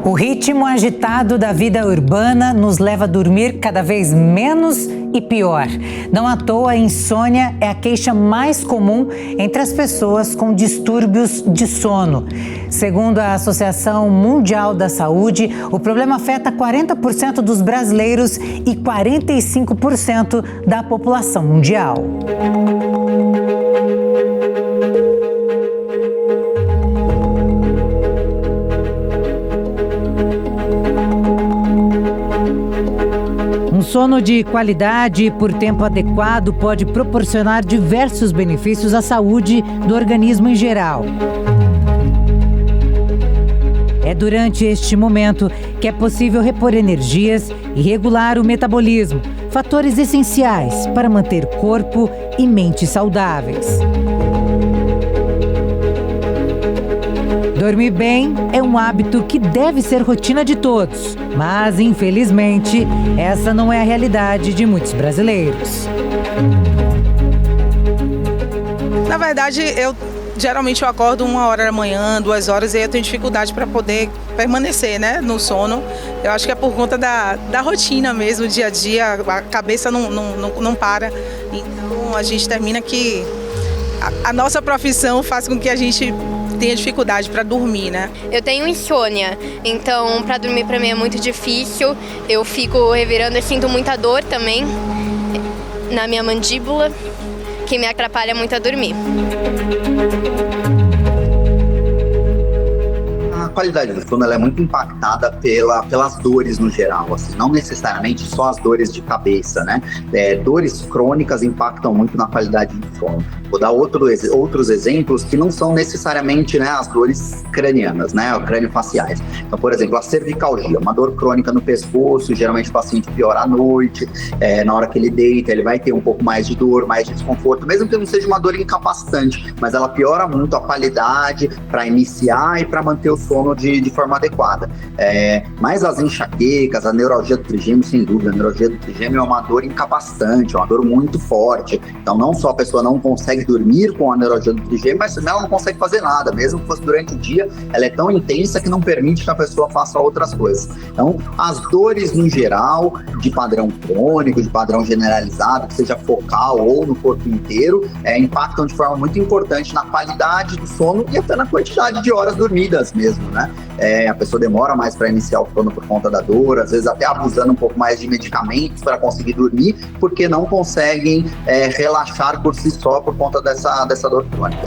O ritmo agitado da vida urbana nos leva a dormir cada vez menos e pior. Não à toa, a insônia é a queixa mais comum entre as pessoas com distúrbios de sono. Segundo a Associação Mundial da Saúde, o problema afeta 40% dos brasileiros e 45% da população mundial. Sono de qualidade e por tempo adequado pode proporcionar diversos benefícios à saúde do organismo em geral. É durante este momento que é possível repor energias e regular o metabolismo, fatores essenciais para manter corpo e mente saudáveis. Dormir bem é um hábito que deve ser rotina de todos, mas, infelizmente, essa não é a realidade de muitos brasileiros. Na verdade, geralmente eu acordo 1h da manhã, 2h, e eu tenho dificuldade para poder permanecer, né, no sono. Eu acho que é por conta da rotina mesmo, dia a dia, a cabeça não para. Então, a gente termina que a nossa profissão faz com que a gente tenha dificuldade para dormir, né? Eu tenho insônia, então para dormir para mim é muito difícil. Eu fico revirando, eu sinto muita dor também na minha mandíbula, que me atrapalha muito a dormir. A qualidade do sono ela é muito impactada pelas dores no geral, assim, não necessariamente só as dores de cabeça, né? Dores crônicas impactam muito na qualidade do sono. Vou dar outros exemplos que não são necessariamente, né, as dores cranianas, né, crâniofaciais. Então, por exemplo, a cervicalgia, uma dor crônica no pescoço, geralmente o paciente piora à noite, na hora que ele deita, ele vai ter um pouco mais de dor, mais de desconforto, mesmo que não seja uma dor incapacitante, mas ela piora muito a qualidade para iniciar e para manter o sono de forma adequada. Mas as enxaquecas, a neuralgia do trigêmeo, sem dúvida, a neuralgia do trigêmeo é uma dor incapacitante, é uma dor muito forte. Então, não só a pessoa não consegue dormir com a neuralgia do trigêmeo, mas ela não consegue fazer nada, mesmo que fosse durante o dia, ela é tão intensa que não permite que a pessoa faça outras coisas. Então, as dores no geral, de padrão crônico, de padrão generalizado, que seja focal ou no corpo inteiro, impactam de forma muito importante na qualidade do sono e até na quantidade de horas dormidas mesmo, né? A pessoa demora mais para iniciar o sono por conta da dor, às vezes até abusando um pouco mais de medicamentos para conseguir dormir, porque não conseguem relaxar por si só por conta dessa dor crônica.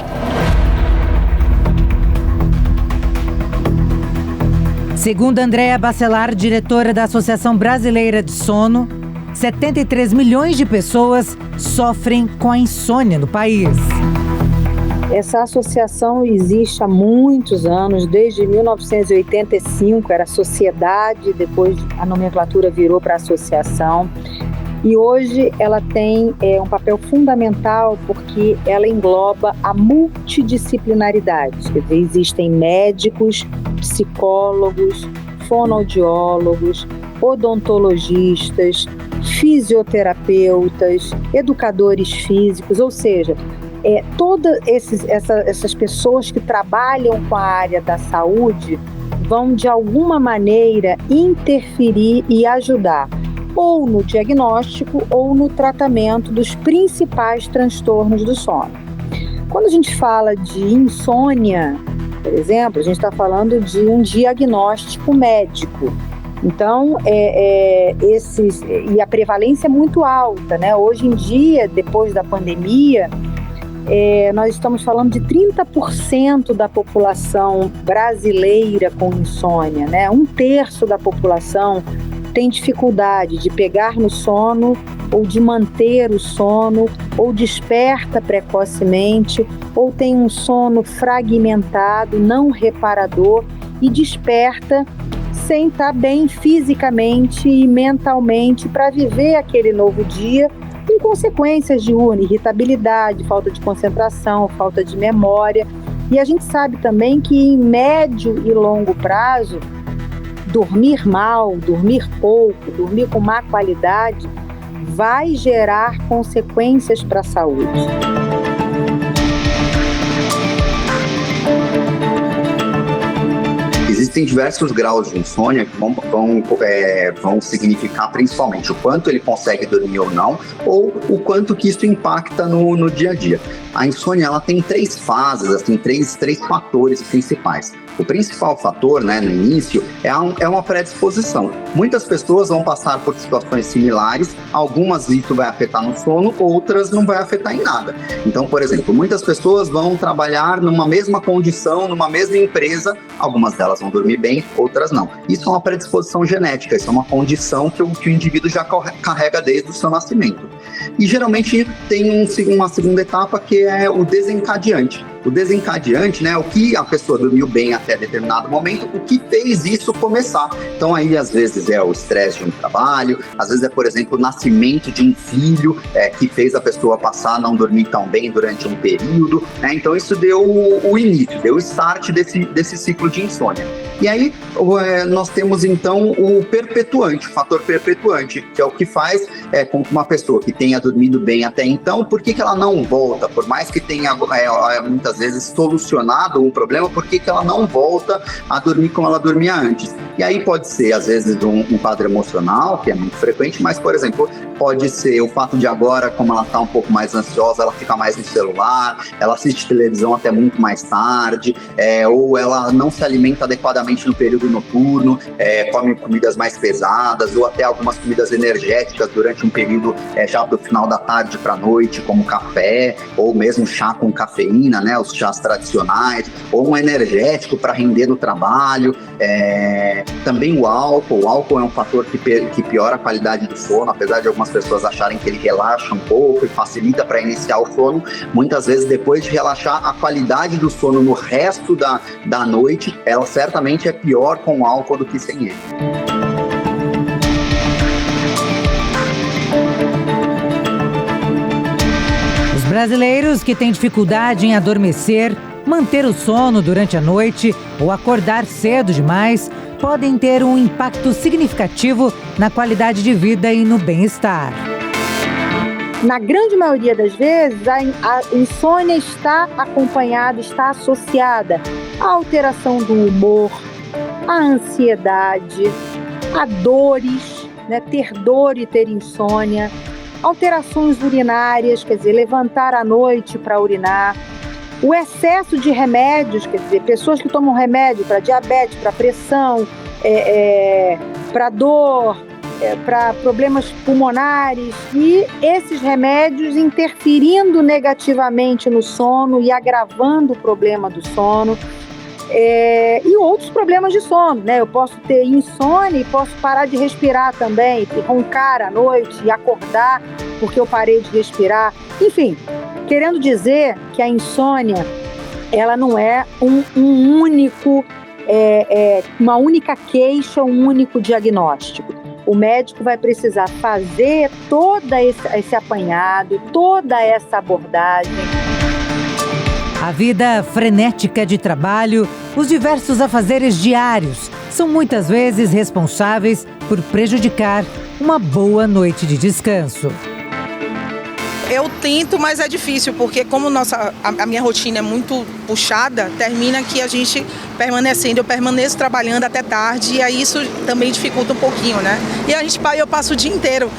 Segundo Andréa Bacelar, diretora da Associação Brasileira de Sono, 73 milhões de pessoas sofrem com a insônia no país. Essa associação existe há muitos anos, desde 1985, era sociedade, depois a nomenclatura virou para associação. E hoje ela tem um papel fundamental porque ela engloba a multidisciplinaridade. Quer dizer, existem médicos, psicólogos, fonoaudiólogos, odontologistas, fisioterapeutas, educadores físicos, ou seja, todas essas pessoas que trabalham com a área da saúde vão de alguma maneira interferir e ajudar ou no diagnóstico ou no tratamento dos principais transtornos do sono. Quando a gente fala de insônia, por exemplo, a gente está falando de um diagnóstico médico. Então, e a prevalência é muito alta, né? Hoje em dia, depois da pandemia, nós estamos falando de 30% da população brasileira com insônia, né? 1/3 da população tem dificuldade de pegar no sono ou de manter o sono, ou desperta precocemente, ou tem um sono fragmentado, não reparador e desperta sem estar bem fisicamente e mentalmente para viver aquele novo dia com consequências diurnas, irritabilidade, falta de concentração, falta de memória. E a gente sabe também que em médio e longo prazo, dormir mal, dormir pouco, dormir com má qualidade vai gerar consequências para a saúde. Existem diversos graus de insônia que vão significar principalmente o quanto ele consegue dormir ou não, ou o quanto que isso impacta no dia a dia. A insônia, ela tem 3 fases, assim, três fatores principais. O principal fator, né, no início, é uma predisposição. Muitas pessoas vão passar por situações similares, algumas isso vai afetar no sono, outras não vai afetar em nada. Então, por exemplo, muitas pessoas vão trabalhar numa mesma condição, numa mesma empresa, algumas delas vão dormir bem, outras não. Isso é uma predisposição genética, isso é uma condição que o indivíduo já carrega desde o seu nascimento. E geralmente tem uma segunda etapa que é o desencadeante. O desencadeante, né, o que a pessoa dormiu bem até determinado momento, o que fez isso começar. Então aí às vezes é o estresse de um trabalho, às vezes é, por exemplo, o nascimento de um filho que fez a pessoa passar a não dormir tão bem durante um período, né? Então isso deu o início, deu o start desse ciclo de insônia. E aí nós temos então o perpetuante, o fator perpetuante, que é o que faz com que uma pessoa que tenha dormido bem até então, por que ela não volta? Por mais que tenha muitas vezes solucionado um problema, por que ela não volta a dormir como ela dormia antes? E aí pode ser, às vezes, um quadro emocional, que é muito frequente, mas, por exemplo, pode ser o fato de agora, como ela está um pouco mais ansiosa, ela fica mais no celular, ela assiste televisão até muito mais tarde, ou ela não se alimenta adequadamente no período noturno, come comidas mais pesadas, ou até algumas comidas energéticas durante um período já do final da tarde para a noite, como café, ou mesmo chá com cafeína, né, os chás tradicionais, ou um energético para render no trabalho. Também o álcool é um fator que piora a qualidade do sono, apesar de algumas pessoas acharem que ele relaxa um pouco e facilita para iniciar o sono. Muitas vezes, depois de relaxar, a qualidade do sono no resto da noite, ela certamente é pior com o álcool do que sem ele. Os brasileiros que têm dificuldade em adormecer, manter o sono durante a noite ou acordar cedo demais podem ter um impacto significativo na qualidade de vida e no bem-estar. Na grande maioria das vezes, a insônia está acompanhada, está associada à alteração do humor, à ansiedade, a dores, né? Ter dor e ter insônia, alterações urinárias, quer dizer, levantar à noite para urinar, o excesso de remédios, quer dizer, pessoas que tomam remédio para diabetes, para pressão, para dor, para problemas pulmonares, e esses remédios interferindo negativamente no sono e agravando o problema do sono. E outros problemas de sono, né? Eu posso ter insônia e posso parar de respirar também, roncar à noite e acordar porque eu parei de respirar. Enfim, querendo dizer que a insônia, ela não é uma única queixa, um único diagnóstico. O médico vai precisar fazer todo esse apanhado, toda essa abordagem. A vida frenética de trabalho, os diversos afazeres diários, são muitas vezes responsáveis por prejudicar uma boa noite de descanso. Eu tento, mas é difícil, porque como a minha rotina é muito puxada, termina que a gente eu permaneço trabalhando até tarde, e aí isso também dificulta um pouquinho, né? E eu passo o dia inteiro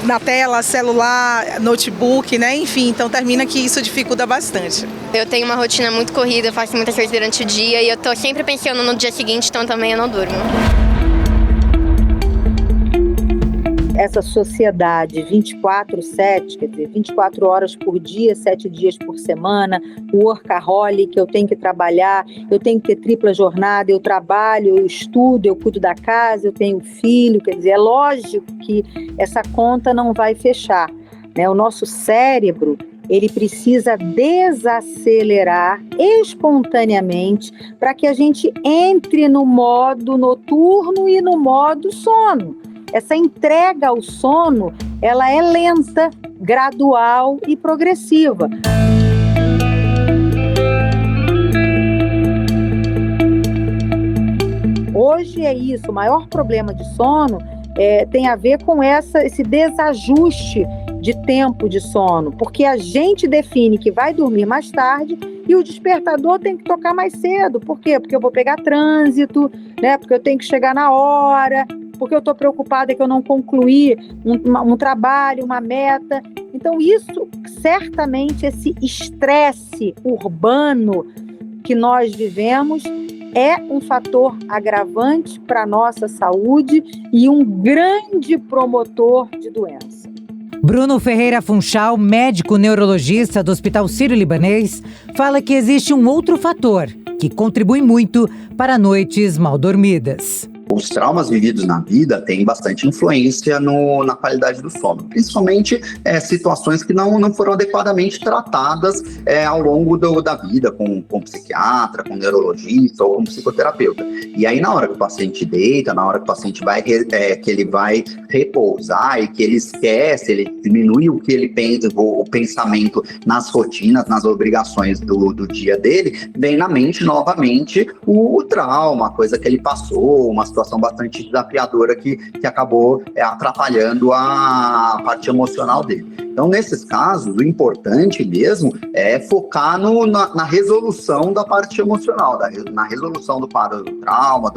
na tela, celular, notebook, né? Enfim, então termina que isso dificulta bastante. Eu tenho uma rotina muito corrida, eu faço muitas coisas durante o dia e eu tô sempre pensando no dia seguinte, então também eu não durmo. Essa sociedade 24/7, quer dizer, 24 horas por dia, 7 dias por semana, o workaholic, eu tenho que trabalhar, eu tenho que ter tripla jornada, eu trabalho, eu estudo, eu cuido da casa, eu tenho filho, quer dizer, é lógico que essa conta não vai fechar, né? O nosso cérebro, ele precisa desacelerar espontaneamente para que a gente entre no modo noturno e no modo sono. Essa entrega ao sono, ela é lenta, gradual e progressiva. Hoje é isso, o maior problema de sono tem a ver com esse desajuste de tempo de sono, porque a gente define que vai dormir mais tarde E o despertador tem que tocar mais cedo. Por quê? Porque eu vou pegar trânsito, né? Porque eu tenho que chegar na hora, porque eu estou preocupada que eu não concluí um trabalho, uma meta. Então isso, certamente, esse estresse urbano que nós vivemos é um fator agravante para a nossa saúde e um grande promotor de doença. Bruno Ferreira Funchal, médico neurologista do Hospital Sírio-Libanês, fala que existe um outro fator que contribui muito para noites mal dormidas. Os traumas vividos na vida têm bastante influência na qualidade do sono, principalmente situações que não foram adequadamente tratadas ao longo da vida, com psiquiatra, com neurologista ou com psicoterapeuta. E aí, na hora que o paciente deita, na hora que o paciente que ele vai repousar e que ele esquece, ele diminui o que ele pensa, o pensamento nas rotinas, nas obrigações do dia dele, vem na mente novamente o trauma, a coisa que ele passou, uma situação bastante desafiadora que acabou atrapalhando a parte emocional dele. Então, nesses casos, o importante mesmo é focar na resolução da parte emocional, na resolução do quadro do trauma,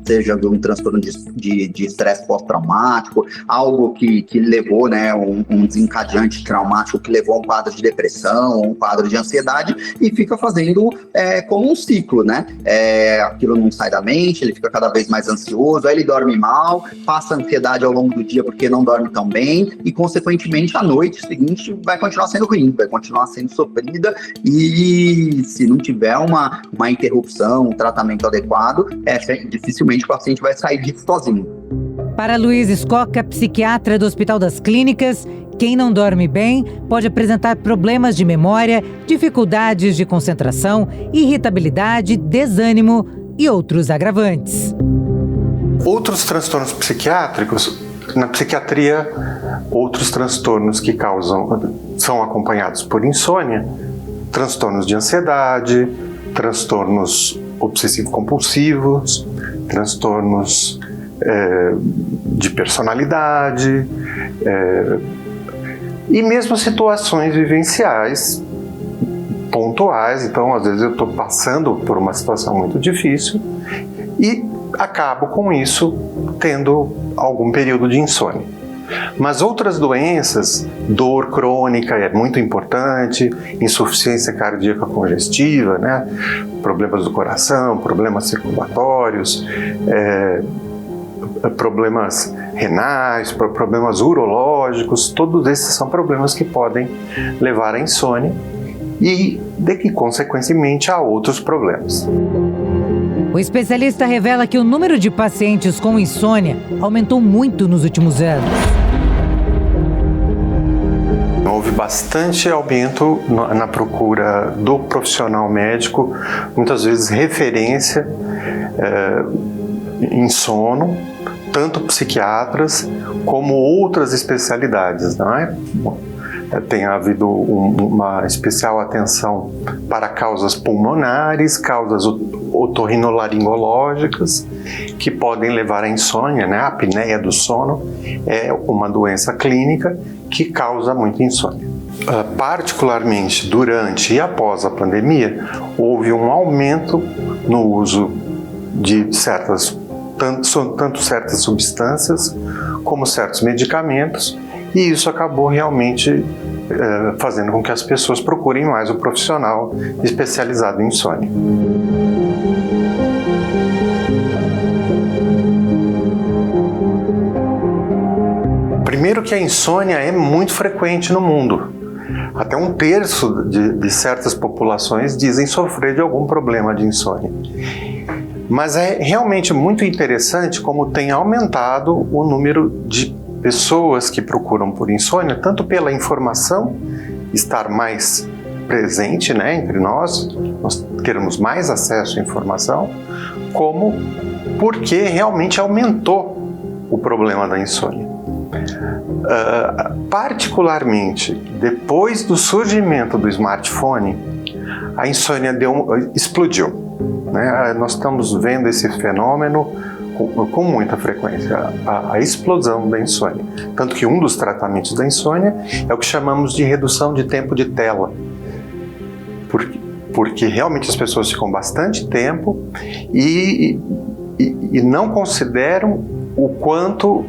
seja de um transtorno de estresse pós-traumático, algo que levou, né, um desencadeante traumático que levou a um quadro de depressão, um quadro de ansiedade, e fica fazendo como um ciclo, né? Aquilo não sai da mente, ele fica cada vez mais ansioso, aí ele dorme mal, passa ansiedade ao longo do dia porque não dorme tão bem, e consequentemente à noite seguinte vai continuar sendo ruim, vai continuar sendo sofrida, e se não tiver uma interrupção, um tratamento adequado, dificilmente o paciente vai sair disso sozinho. Para Luiz Escoca, psiquiatra do Hospital das Clínicas, quem não dorme bem pode apresentar problemas de memória, dificuldades de concentração, irritabilidade, desânimo e outros agravantes. Outros transtornos psiquiátricos, na psiquiatria, outros transtornos que são acompanhados por insônia, transtornos de ansiedade, transtornos obsessivo-compulsivos, transtornos de personalidade, e mesmo situações vivenciais pontuais. Então, às vezes eu estou passando por uma situação muito difícil e acabo com isso tendo algum período de insônia. Mas outras doenças, dor crônica é muito importante, insuficiência cardíaca congestiva, né? Problemas do coração, problemas circulatórios, problemas renais, problemas urológicos, todos esses são problemas que podem levar à insônia e, consequentemente, a outros problemas. O especialista revela que o número de pacientes com insônia aumentou muito nos últimos anos. Houve bastante aumento na procura do profissional médico, muitas vezes referência em sono, tanto psiquiatras como outras especialidades, não é? Tem havido uma especial atenção para causas pulmonares, causas otorrinolaringológicas, que podem levar à insônia, né? A apneia do sono é uma doença clínica que causa muita insônia. Particularmente durante e após a pandemia, houve um aumento no uso de tanto certas substâncias como certos medicamentos, e isso acabou realmente fazendo com que as pessoas procurem mais o profissional especializado em insônia. Primeiro que a insônia é muito frequente no mundo. Até 1/3 de certas populações dizem sofrer de algum problema de insônia. Mas é realmente muito interessante como tem aumentado o número de pessoas que procuram por insônia, tanto pela informação estar mais presente, né, entre nós queremos mais acesso à informação, como porque realmente aumentou o problema da insônia. Particularmente depois do surgimento do smartphone, a insônia explodiu, né? Nós estamos vendo esse fenômeno com muita frequência, a explosão da insônia. Tanto que um dos tratamentos da insônia é o que chamamos de redução de tempo de tela. porque realmente as pessoas ficam bastante tempo e não consideram o quanto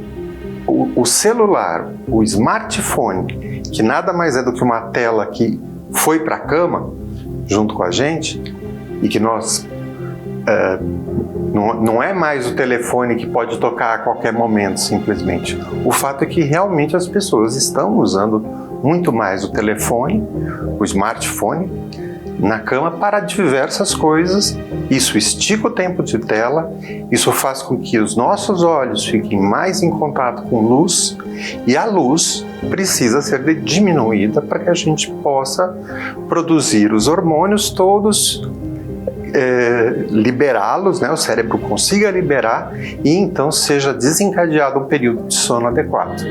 o celular, o smartphone, que nada mais é do que uma tela que foi para a cama junto com a gente e que nós não é mais o telefone que pode tocar a qualquer momento, simplesmente. O fato é que realmente as pessoas estão usando muito mais o telefone, o smartphone, na cama para diversas coisas. Isso estica o tempo de tela, isso faz com que os nossos olhos fiquem mais em contato com luz, e a luz precisa ser diminuída para que a gente possa produzir os hormônios todos, liberá-los, né? O cérebro consiga liberar e então seja desencadeado um período de sono adequado.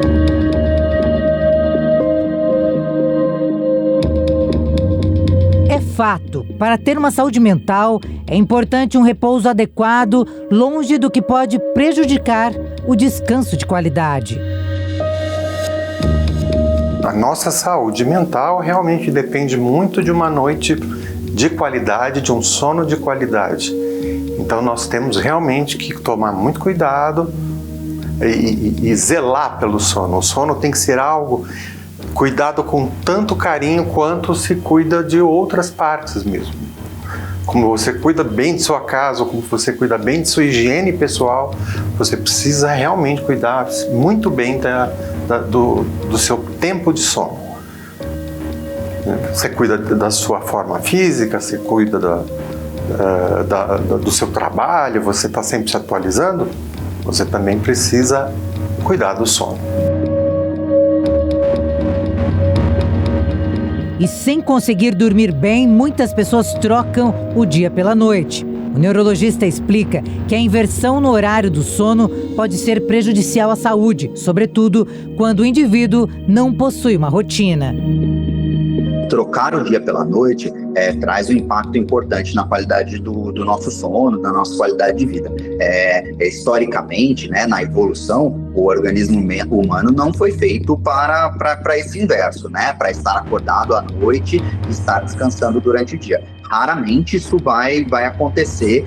É fato, para ter uma saúde mental, é importante um repouso adequado, longe do que pode prejudicar o descanso de qualidade. A nossa saúde mental realmente depende muito de uma noite de qualidade, de um sono de qualidade. Então nós temos realmente que tomar muito cuidado e zelar pelo sono. O sono tem que ser algo cuidado com tanto carinho quanto se cuida de outras partes mesmo. Como você cuida bem de sua casa, como você cuida bem de sua higiene pessoal, você precisa realmente cuidar muito bem do seu tempo de sono. Você cuida da sua forma física, você cuida do seu trabalho, você está sempre se atualizando, você também precisa cuidar do sono. E sem conseguir dormir bem, muitas pessoas trocam o dia pela noite. O neurologista explica que a inversão no horário do sono pode ser prejudicial à saúde, sobretudo quando o indivíduo não possui uma rotina. Trocar o dia pela noite traz um impacto importante na qualidade do nosso sono, da nossa qualidade de vida. Historicamente, né, na evolução, o organismo humano não foi feito para esse inverso, né, para estar acordado à noite e estar descansando durante o dia. Raramente isso vai acontecer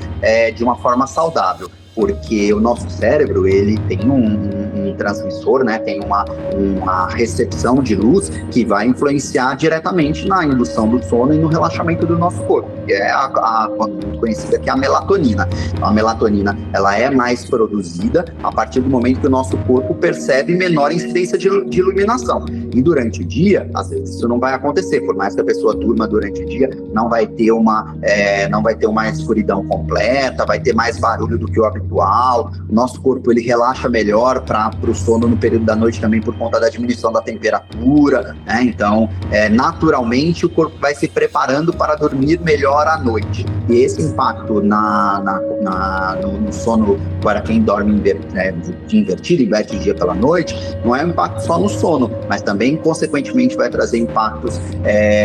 de uma forma saudável, porque o nosso cérebro ele tem um transmissor, né, tem uma recepção de luz que vai influenciar diretamente na indução do sono e no relaxamento do nosso corpo, que é a conhecida aqui a melatonina. Então, a melatonina ela é mais produzida a partir do momento que o nosso corpo percebe menor incidência de iluminação. E durante o dia, às vezes isso não vai acontecer, por mais que a pessoa durma durante o dia, não vai ter uma escuridão completa, vai ter mais barulho do que o habitual. O nosso corpo ele relaxa melhor para o sono no período da noite também por conta da diminuição da temperatura, né? Então, naturalmente o corpo vai se preparando para dormir melhor à noite. E esse impacto no sono para quem dorme invertido, inverte o dia pela noite, não é um impacto só no sono, mas também, consequentemente, vai trazer impactos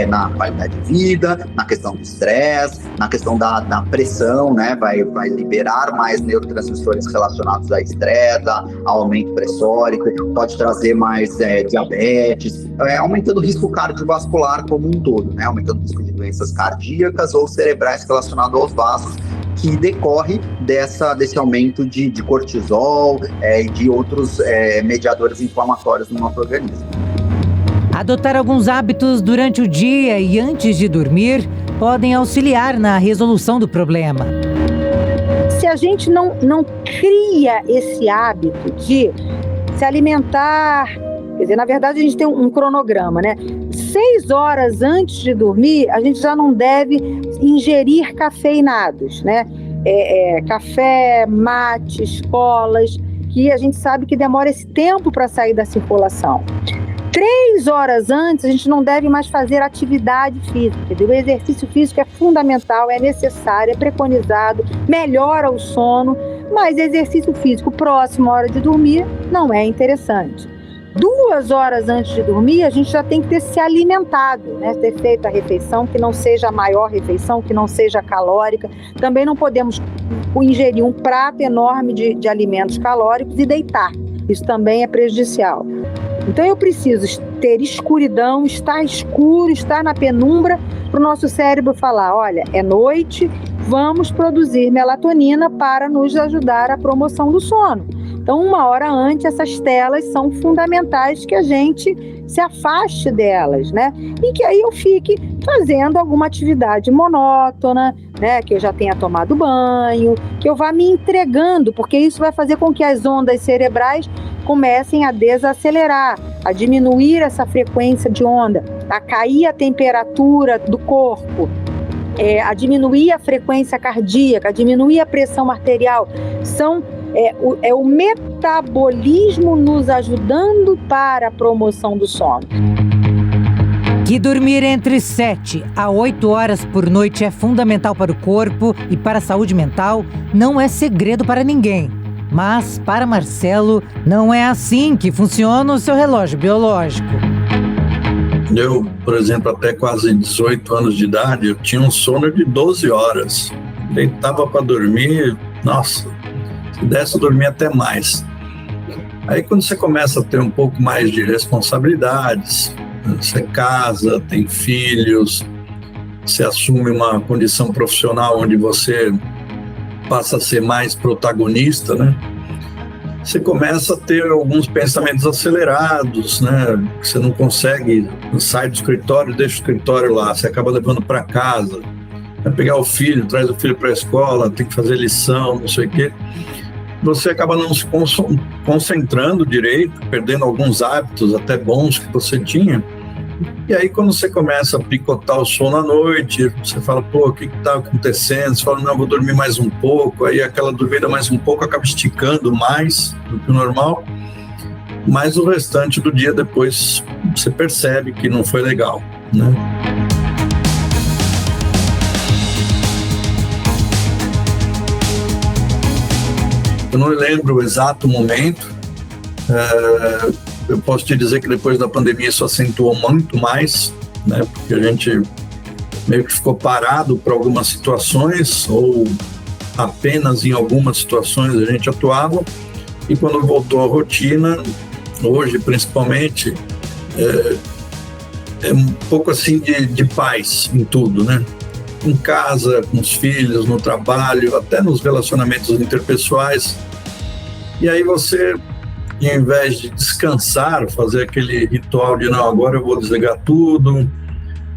na qualidade de vida, na questão do estresse, na questão da pressão, né? Vai liberar mais neurotransmissores relacionados a estresse, a aumento pressórico, pode trazer mais diabetes, aumentando o risco cardiovascular como um todo, né? Aumentando o risco de doenças cardíacas ou cerebrais relacionados aos vasos, que decorre desse aumento de cortisol e de outros mediadores inflamatórios no nosso organismo. Adotar alguns hábitos durante o dia e antes de dormir podem auxiliar na resolução do problema. Se a gente não cria esse hábito de se alimentar, quer dizer, na verdade a gente tem um cronograma, né? 6 horas antes de dormir, a gente já não deve ingerir cafeinados, né? Café, mates, colas, que a gente sabe que demora esse tempo para sair da circulação. 3 horas antes, a gente não deve mais fazer atividade física. Entendeu? O exercício físico é fundamental, é necessário, é preconizado, melhora o sono, mas exercício físico próximo à hora de dormir não é interessante. 2 horas antes de dormir, a gente já tem que ter se alimentado, né? Ter feito a refeição, que não seja a maior refeição, que não seja calórica. Também não podemos ingerir um prato enorme de alimentos calóricos e deitar. Isso também é prejudicial. Então eu preciso ter escuridão, estar escuro, estar na penumbra, para o nosso cérebro falar, olha, é noite, vamos produzir melatonina para nos ajudar à promoção do sono. Então, 1 hora antes, essas telas são fundamentais que a gente se afaste delas, né? E que aí eu fique fazendo alguma atividade monótona, né? Que eu já tenha tomado banho, que eu vá me entregando, porque isso vai fazer com que as ondas cerebrais comecem a desacelerar, a diminuir essa frequência de onda, a cair a temperatura do corpo, a diminuir a frequência cardíaca, a diminuir a pressão arterial. É o metabolismo nos ajudando para a promoção do sono. Que dormir entre 7 a 8 horas por noite é fundamental para o corpo e para a saúde mental não é segredo para ninguém. Mas, para Marcelo, não é assim que funciona o seu relógio biológico. Eu, por exemplo, até quase 18 anos de idade, eu tinha um sono de 12 horas. Deitava para dormir, nossa, se desse eu dormia até mais. Aí quando você começa a ter um pouco mais de responsabilidades, você casa, tem filhos, você assume uma condição profissional onde você passa a ser mais protagonista, né? Você começa a ter alguns pensamentos acelerados, né? Você não consegue, sai do escritório, deixa o escritório lá, você acaba levando para casa, vai pegar o filho, traz o filho para a escola, tem que fazer lição, não sei o quê. Você acaba não se concentrando direito, perdendo alguns hábitos até bons que você tinha. E aí quando você começa a picotar o sono à noite, você fala, pô, o que está acontecendo? Você fala, não, vou dormir mais um pouco. Aí aquela dormida mais um pouco acaba esticando mais do que o normal. Mas o restante do dia depois você percebe que não foi legal, né? Eu não lembro o exato momento. Eu posso te dizer que depois da pandemia isso acentuou muito mais, né? Porque a gente meio que ficou parado por algumas situações, ou apenas em algumas situações a gente atuava, e quando voltou à rotina, hoje principalmente, é um pouco assim de paz em tudo, né? Em casa, com os filhos, no trabalho, até nos relacionamentos interpessoais. E aí você, ao invés de descansar, fazer aquele ritual de não, agora eu vou desligar tudo,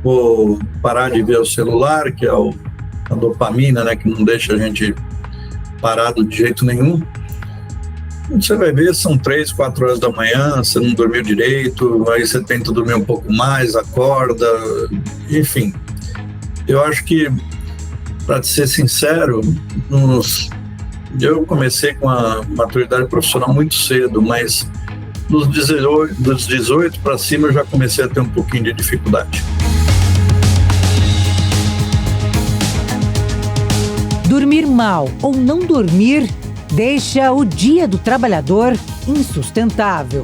vou parar de ver o celular, que é a dopamina, né, que não deixa a gente parado de jeito nenhum. Você vai ver, são 3, 4 horas da manhã, você não dormiu direito, aí você tenta dormir um pouco mais, acorda, enfim. Eu acho que, para ser sincero, eu comecei com a maturidade profissional muito cedo, mas dos 18 para cima eu já comecei a ter um pouquinho de dificuldade. Dormir mal ou não dormir deixa o dia do trabalhador insustentável.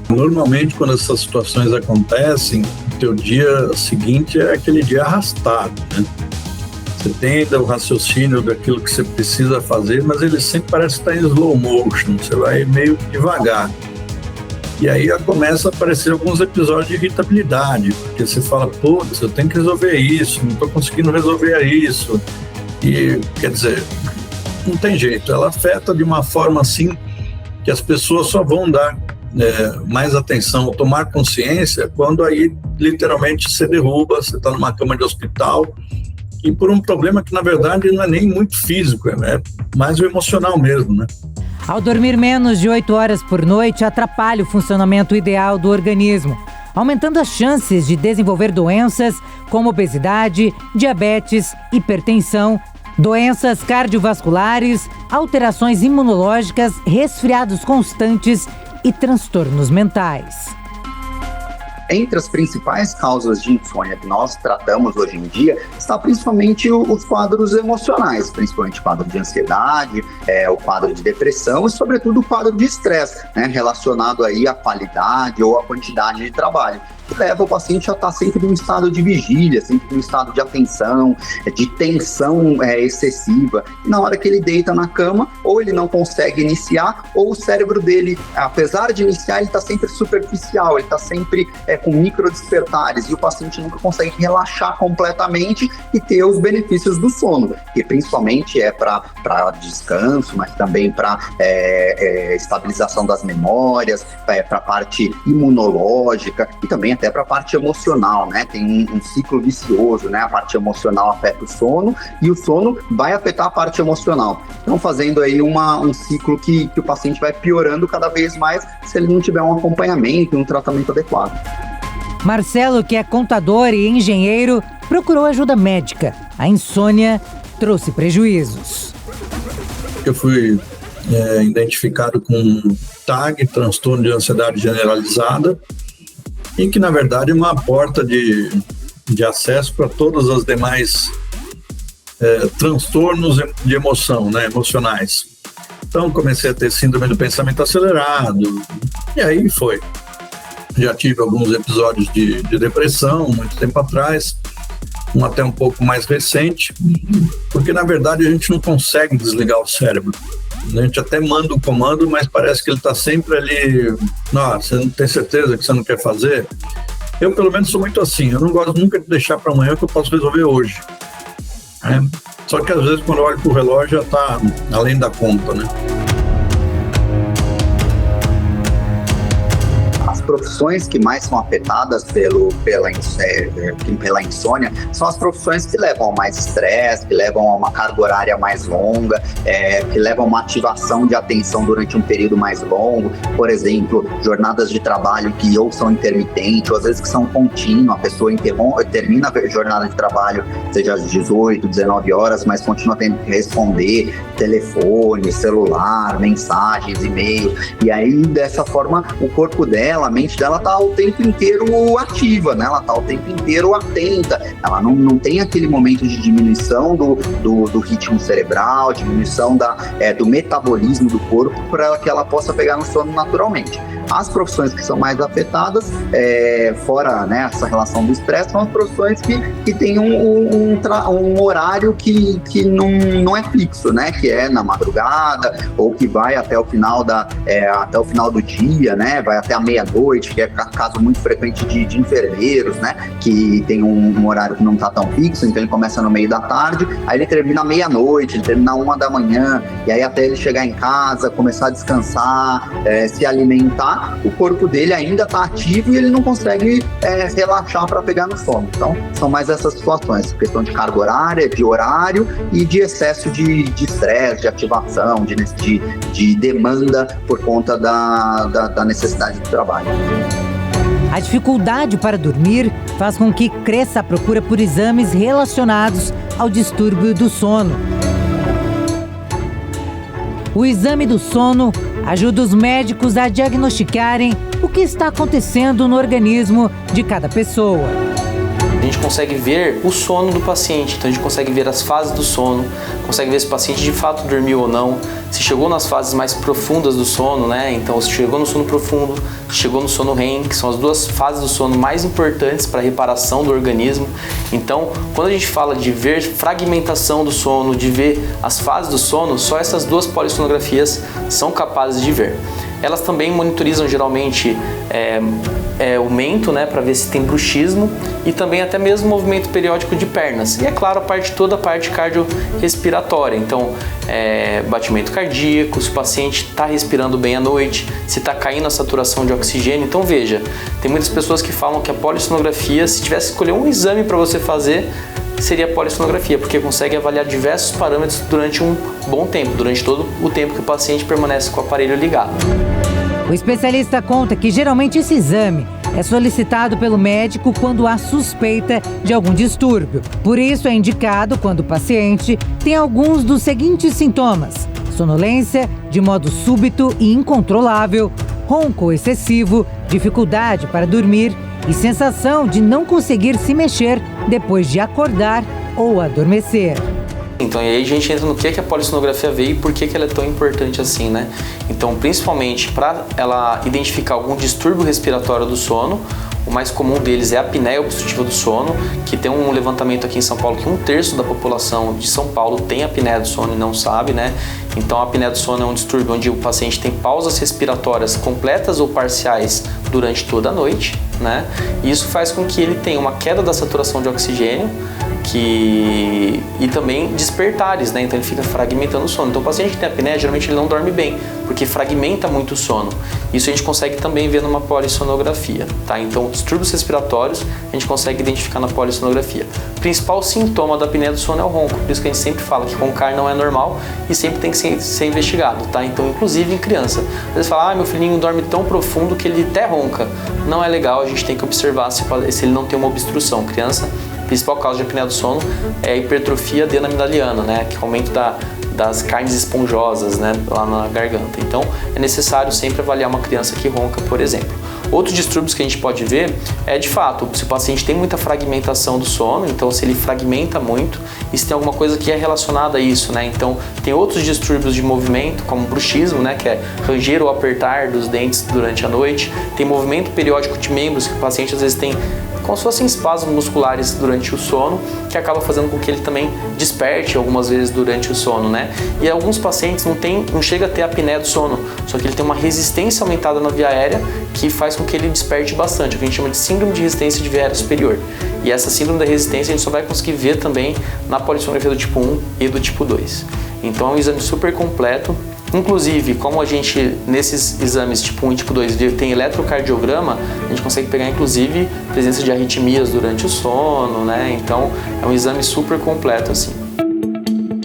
Normalmente, quando essas situações acontecem, o teu dia seguinte é aquele dia arrastado, né? Você tem ainda o raciocínio daquilo que você precisa fazer, mas ele sempre parece estar em slow motion, você vai meio devagar. E aí começa a aparecer alguns episódios de irritabilidade, porque você fala, putz, eu tenho que resolver isso, não estou conseguindo resolver isso. E, quer dizer, não tem jeito, ela afeta de uma forma assim que as pessoas só vão dar mais atenção, tomar consciência, quando aí literalmente você derruba, você está numa cama de hospital, e por um problema que na verdade não é nem muito físico, é mais o emocional mesmo, né? Ao dormir menos de 8 horas por noite, atrapalha o funcionamento ideal do organismo, aumentando as chances de desenvolver doenças como obesidade, diabetes, hipertensão, doenças cardiovasculares, alterações imunológicas, resfriados constantes e transtornos mentais. Entre as principais causas de insônia que nós tratamos hoje em dia, está principalmente os quadros emocionais, principalmente o quadro de ansiedade, o quadro de depressão e, sobretudo, o quadro de estresse, né, relacionado aí à qualidade ou à quantidade de trabalho. que leva o paciente a estar sempre num estado de vigília, sempre num estado de atenção, de tensão excessiva. E na hora que ele deita na cama, ou ele não consegue iniciar, ou o cérebro dele, apesar de iniciar, ele está sempre superficial, ele está sempre com microdespertares, e o paciente nunca consegue relaxar completamente e ter os benefícios do sono, que principalmente para descanso, mas também para estabilização das memórias, para a parte imunológica e também até para a parte emocional, né? Tem um ciclo vicioso, né? A parte emocional afeta o sono e o sono vai afetar a parte emocional. Então, fazendo aí um ciclo que o paciente vai piorando cada vez mais se ele não tiver um acompanhamento e um tratamento adequado. Marcelo, que é contador e engenheiro, procurou ajuda médica. A insônia trouxe prejuízos. Eu fui identificado com TAG, transtorno de ansiedade generalizada, e que, na verdade, é uma porta de acesso para todas as demais transtornos de emoção, né, emocionais. Então, comecei a ter síndrome do pensamento acelerado, e aí foi. Já tive alguns episódios de depressão, muito tempo atrás, até um pouco mais recente, porque, na verdade, a gente não consegue desligar o cérebro. A gente até manda o comando, mas parece que ele está sempre ali. Você não tem certeza que você não quer fazer? Eu, pelo menos, sou muito assim. Eu não gosto nunca de deixar para amanhã o que eu posso resolver hoje. Só que, às vezes, quando eu olho para o relógio, já está além da conta, né? As profissões que mais são afetadas pela insônia são as profissões que levam a mais estresse, que levam a uma carga horária mais longa, que levam a uma ativação de atenção durante um período mais longo. Por exemplo, jornadas de trabalho que ou são intermitentes, ou às vezes que são contínuas. A pessoa termina a jornada de trabalho, seja às 18, 19 horas, mas continua tendo que responder telefone, celular, mensagens, e-mail. E aí, dessa forma, o corpo dela, a mente dela está o tempo inteiro ativa, né? Ela está o tempo inteiro atenta, ela não tem aquele momento de diminuição do ritmo cerebral, diminuição do metabolismo do corpo para que ela possa pegar no sono naturalmente. As profissões que são mais afetadas, fora, né, essa relação do estresse, são as profissões que têm um horário que não é fixo, né? Que é na madrugada, ou que vai até o final do dia, né? Vai até a meia-noite, que é caso muito frequente de enfermeiros, né? Que tem um horário que não está tão fixo, então ele começa no meio da tarde, aí ele termina à meia-noite, ele termina 1 da manhã, e aí até ele chegar em casa, começar a descansar, se alimentar, o corpo dele ainda está ativo e ele não consegue relaxar para pegar no sono. Então, são mais essas situações, questão de carga horária, de horário e de excesso de estresse, de ativação, de demanda por conta da necessidade de trabalho. A dificuldade para dormir faz com que cresça a procura por exames relacionados ao distúrbio do sono. O exame do sono ajuda os médicos a diagnosticarem o que está acontecendo no organismo de cada pessoa. A gente consegue ver o sono do paciente, então a gente consegue ver as fases do sono, consegue ver se o paciente de fato dormiu ou não, se chegou nas fases mais profundas do sono, né? Então se chegou no sono profundo, se chegou no sono REM, que são as duas fases do sono mais importantes para a reparação do organismo. Então, quando a gente fala de ver fragmentação do sono, de ver as fases do sono, só essas duas polissonografias são capazes de ver. Elas também monitorizam geralmente o mento, né, para ver se tem bruxismo, e também até mesmo movimento periódico de pernas. E é claro, toda a parte cardiorrespiratória. Então, batimento cardíaco, se o paciente está respirando bem à noite, se está caindo a saturação de oxigênio. Então veja, tem muitas pessoas que falam que a polissonografia, se tivesse que escolher um exame para você fazer, seria a polissonografia, porque consegue avaliar diversos parâmetros durante um bom tempo, durante todo o tempo que o paciente permanece com o aparelho ligado. O especialista conta que geralmente esse exame é solicitado pelo médico quando há suspeita de algum distúrbio. Por isso é indicado quando o paciente tem alguns dos seguintes sintomas: sonolência de modo súbito e incontrolável, ronco excessivo, dificuldade para dormir e sensação de não conseguir se mexer depois de acordar ou adormecer. Então, e aí a gente entra no que a polissonografia veio e por que ela é tão importante assim, né? Então, principalmente para ela identificar algum distúrbio respiratório do sono, o O mais comum deles é a apneia obstrutiva do sono, que tem um levantamento aqui em São Paulo que 1/3 da população de São Paulo tem apneia do sono e não sabe, né? Então a apneia do sono é um distúrbio onde o paciente tem pausas respiratórias completas ou parciais durante toda a noite, né? E isso faz com que ele tenha uma queda da saturação de oxigênio e também despertares, né? Então ele fica fragmentando o sono. Então o paciente que tem apneia, geralmente ele não dorme bem, porque fragmenta muito o sono. Isso a gente consegue também ver numa polissonografia, tá? Então distúrbios respiratórios a gente consegue identificar na polissonografia. O principal sintoma da apneia do sono é o ronco, por isso que a gente sempre fala que roncar não é normal e sempre tem que ser investigado, tá? Então inclusive em criança. Às vezes fala, meu filhinho dorme tão profundo que ele até ronca. Não é legal, a gente tem que observar se ele não tem uma obstrução. Criança, a principal causa de apneia do sono é a hipertrofia adenamidaliana, né? Que é o aumento das carnes esponjosas, né? Lá na garganta. Então é necessário sempre avaliar uma criança que ronca, por exemplo. Outros distúrbios que a gente pode ver é, de fato, se o paciente tem muita fragmentação do sono, então se ele fragmenta muito, e se tem alguma coisa que é relacionada a isso, né? Então tem outros distúrbios de movimento, como bruxismo, né? Que é ranger ou apertar dos dentes durante a noite. Tem movimento periódico de membros, que o paciente às vezes tem como se fossem espasmos musculares durante o sono, que acaba fazendo com que ele também desperte algumas vezes durante o sono, né? E alguns pacientes não chega a ter apneia do sono, só que ele tem uma resistência aumentada na via aérea que faz com que ele desperte bastante, o que a gente chama de síndrome de resistência de via aérea superior. E essa síndrome da resistência a gente só vai conseguir ver também na polissonografia do tipo 1 e do tipo 2. Então é um exame super completo. Inclusive, como a gente, nesses exames tipo 1 e tipo 2, tem eletrocardiograma, a gente consegue pegar, inclusive, presença de arritmias durante o sono, né? Então, é um exame super completo, assim.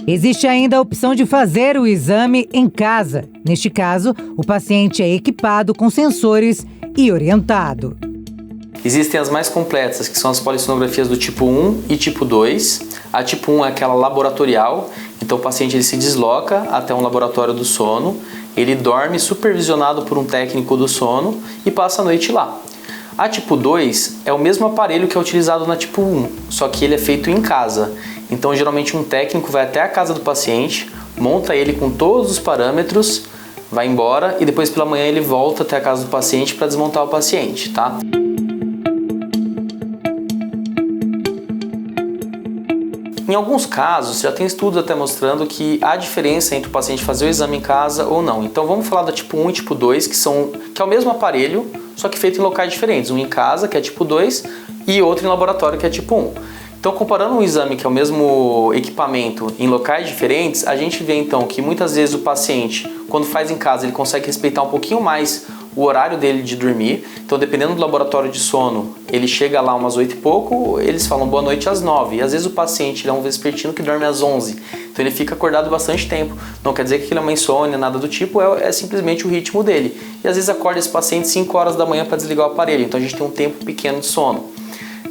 Existe ainda a opção de fazer o exame em casa. Neste caso, o paciente é equipado com sensores e orientado. Existem as mais completas, que são as polissonografias do tipo 1 e tipo 2. A tipo 1 é aquela laboratorial, então o paciente ele se desloca até um laboratório do sono, ele dorme supervisionado por um técnico do sono e passa a noite lá. A tipo 2 é o mesmo aparelho que é utilizado na tipo 1, só que ele é feito em casa. Então geralmente um técnico vai até a casa do paciente, monta ele com todos os parâmetros, vai embora e depois pela manhã ele volta até a casa do paciente para desmontar o paciente, tá? Em alguns casos, já tem estudos até mostrando que há diferença entre o paciente fazer o exame em casa ou não. Então vamos falar da tipo 1 e tipo 2, que é o mesmo aparelho, só que feito em locais diferentes. Um em casa, que é tipo 2, e outro em laboratório, que é tipo 1. Então, comparando um exame que é o mesmo equipamento em locais diferentes, a gente vê então que muitas vezes o paciente, quando faz em casa, ele consegue respeitar um pouquinho mais o horário dele de dormir. Então, dependendo do laboratório de sono, ele chega lá umas 8 e pouco, eles falam boa noite às 9. E às vezes o paciente ele é um vespertino que dorme às 11. Então, ele fica acordado bastante tempo. Não quer dizer que ele é uma insônia, nada do tipo, é simplesmente o ritmo dele. E às vezes acorda esse paciente 5 horas da manhã para desligar o aparelho. Então, a gente tem um tempo pequeno de sono.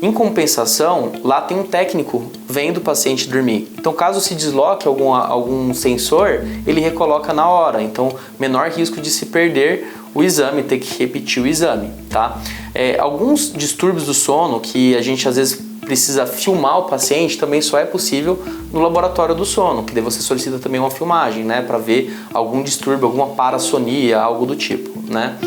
Em compensação, lá tem um técnico vendo o paciente dormir. Então, caso se desloque algum sensor, ele recoloca na hora. Então, menor risco de se perder o exame, ter que repetir o exame, tá? Alguns distúrbios do sono que a gente às vezes precisa filmar o paciente também só é possível no laboratório do sono, que daí você solicita também uma filmagem, né? Para ver algum distúrbio, alguma parassonia, algo do tipo, né?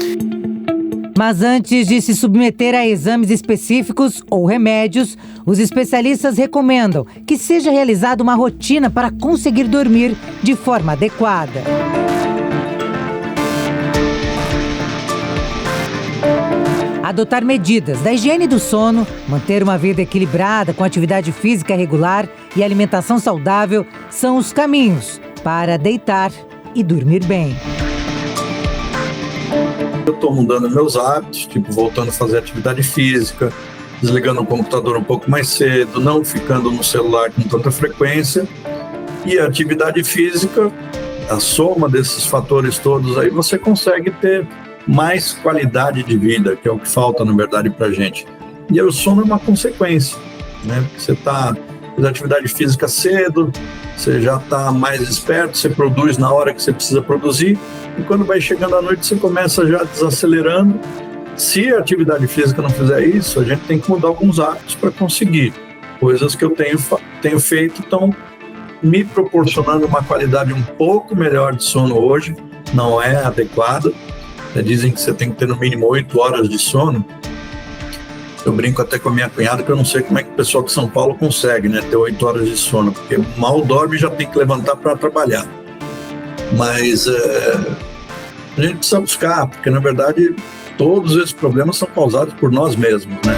Mas antes de se submeter a exames específicos ou remédios, os especialistas recomendam que seja realizada uma rotina para conseguir dormir de forma adequada. Adotar medidas da higiene do sono, manter uma vida equilibrada com atividade física regular e alimentação saudável são os caminhos para deitar e dormir bem. Eu estou mudando meus hábitos, tipo voltando a fazer atividade física, desligando o computador um pouco mais cedo, não ficando no celular com tanta frequência. E a atividade física, a soma desses fatores todos aí, você consegue ter mais qualidade de vida, que é o que falta, na verdade, pra gente. E o sono é uma consequência, né? Você faz atividade física cedo, você já está mais esperto, você produz na hora que você precisa produzir, e quando vai chegando à noite você começa já desacelerando. Se a atividade física não fizer isso, a gente tem que mudar alguns hábitos para conseguir. Coisas que eu tenho feito estão me proporcionando uma qualidade um pouco melhor de sono hoje, não é adequada. Dizem que você tem que ter no mínimo 8 horas de sono. Eu brinco até com a minha cunhada que eu não sei como é que o pessoal de São Paulo consegue, né, ter 8 horas de sono, porque mal dorme e já tem que levantar para trabalhar. Mas a gente precisa buscar, porque na verdade todos esses problemas são causados por nós mesmos, né?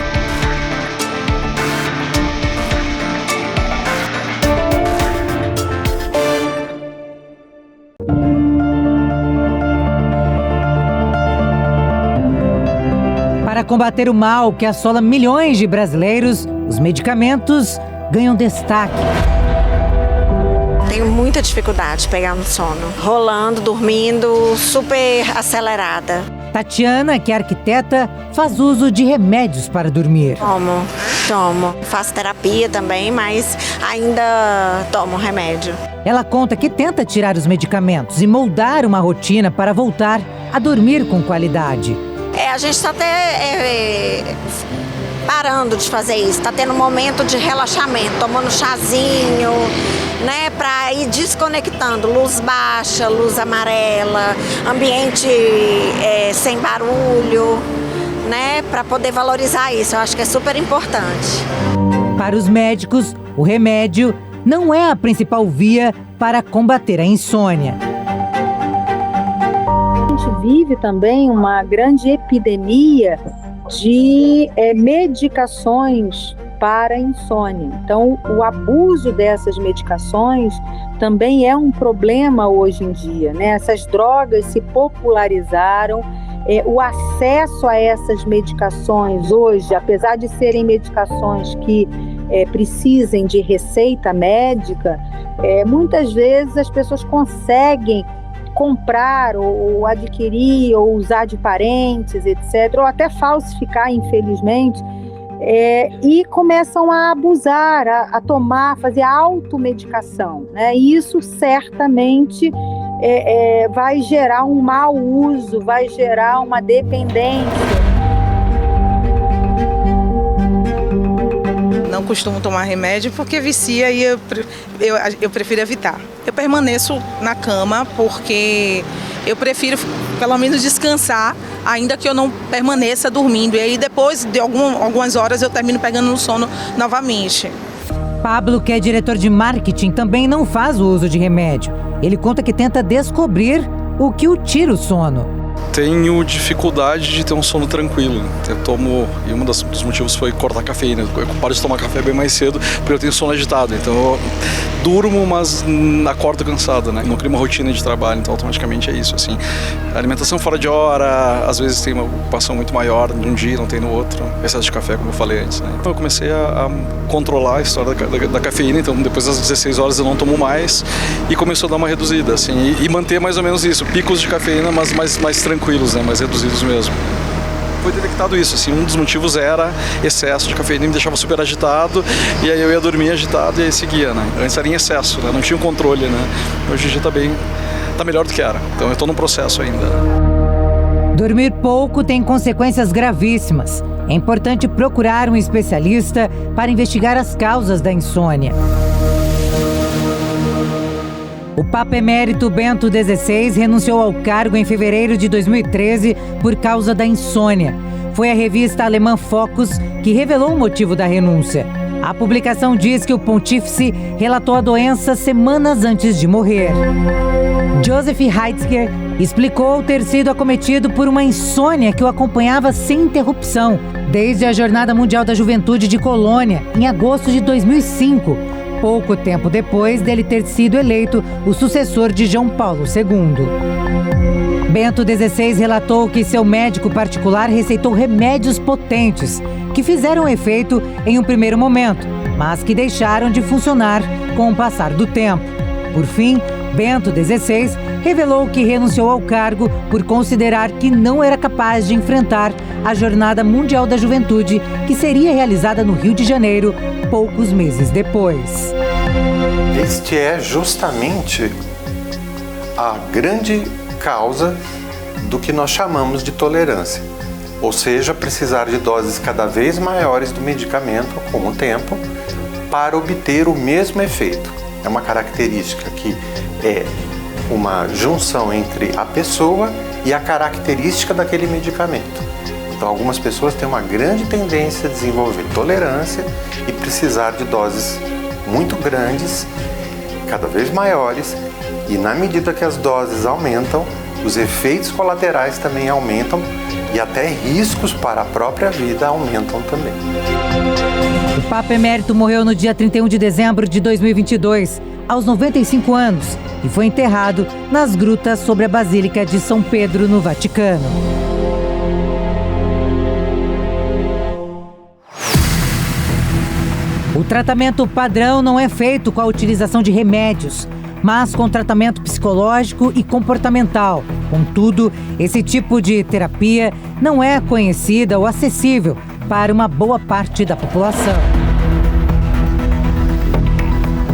Para combater o mal que assola milhões de brasileiros, os medicamentos ganham destaque. Tenho muita dificuldade de pegar no sono. Rolando, dormindo, super acelerada. Tatiana, que é arquiteta, faz uso de remédios para dormir. Tomo. Faço terapia também, mas ainda tomo remédio. Ela conta que tenta tirar os medicamentos e moldar uma rotina para voltar a dormir com qualidade. A gente está até parando de fazer isso, está tendo um momento de relaxamento, tomando chazinho, né, para ir desconectando, luz baixa, luz amarela, ambiente sem barulho, né, para poder valorizar isso. Eu acho que é super importante. Para os médicos, o remédio não é a principal via para combater a insônia. A gente vive também uma grande epidemia de medicações para a insônia. Então, o abuso dessas medicações também é um problema hoje em dia, né? Essas drogas se popularizaram, o acesso a essas medicações hoje, apesar de serem medicações que precisem de receita médica, muitas vezes as pessoas conseguem comprar ou adquirir ou usar de parentes, etc., ou até falsificar, infelizmente, e começam a abusar, a tomar, fazer automedicação, né? E isso certamente vai gerar um mau uso, vai gerar uma dependência. Não costumo tomar remédio porque vicia e eu prefiro evitar. Eu permaneço na cama porque eu prefiro pelo menos descansar, ainda que eu não permaneça dormindo. E aí depois de algumas horas eu termino pegando no sono novamente. Pablo, que é diretor de marketing, também não faz o uso de remédio. Ele conta que tenta descobrir o que o tira o sono. Tenho dificuldade de ter um sono tranquilo. Eu tomo, e um dos motivos foi cortar a cafeína. Eu paro de tomar café bem mais cedo porque eu tenho sono agitado. Então eu durmo, mas acordo cansado, né? Não crio uma rotina de trabalho, então automaticamente é isso, assim. Alimentação fora de hora, às vezes tem uma ocupação muito maior num dia, não tem no outro. Excesso de café, como eu falei antes, né? Então eu comecei a controlar a história da cafeína, então depois das 16 horas eu não tomo mais e começou a dar uma reduzida, assim, e manter mais ou menos isso, picos de cafeína, mas mais tranquilos, né? Mais reduzidos mesmo. Foi detectado isso, assim, um dos motivos era excesso de cafeína, me deixava super agitado e aí eu ia dormir agitado e aí seguia, né? Antes era em excesso, né? Não tinha um controle, né? Hoje em dia tá melhor do que era, então eu tô num processo ainda. Dormir pouco tem consequências gravíssimas. É importante procurar um especialista para investigar as causas da insônia. O Papa Emérito Bento XVI renunciou ao cargo em fevereiro de 2013 por causa da insônia. Foi a revista alemã Focus que revelou o motivo da renúncia. A publicação diz que o pontífice relatou a doença semanas antes de morrer. Joseph Heitzer explicou ter sido acometido por uma insônia que o acompanhava sem interrupção desde a Jornada Mundial da Juventude de Colônia, em agosto de 2005. Pouco tempo depois dele ter sido eleito o sucessor de João Paulo II. Bento XVI relatou que seu médico particular receitou remédios potentes, que fizeram efeito em um primeiro momento, mas que deixaram de funcionar com o passar do tempo. Por fim, Bento XVI revelou que renunciou ao cargo por considerar que não era capaz de enfrentar a Jornada Mundial da Juventude, que seria realizada no Rio de Janeiro poucos meses depois. Este é justamente a grande causa do que nós chamamos de tolerância, ou seja, precisar de doses cada vez maiores do medicamento com o tempo para obter o mesmo efeito. É uma característica que é uma junção entre a pessoa e a característica daquele medicamento. Então, algumas pessoas têm uma grande tendência a desenvolver tolerância e precisar de doses muito grandes, cada vez maiores, e na medida que as doses aumentam, os efeitos colaterais também aumentam e até riscos para a própria vida aumentam também. O Papa Emérito morreu no dia 31 de dezembro de 2022, aos 95 anos, e foi enterrado nas grutas sobre a Basílica de São Pedro, no Vaticano. O tratamento padrão não é feito com a utilização de remédios, mas com tratamento psicológico e comportamental. Contudo, esse tipo de terapia não é conhecida ou acessível para uma boa parte da população.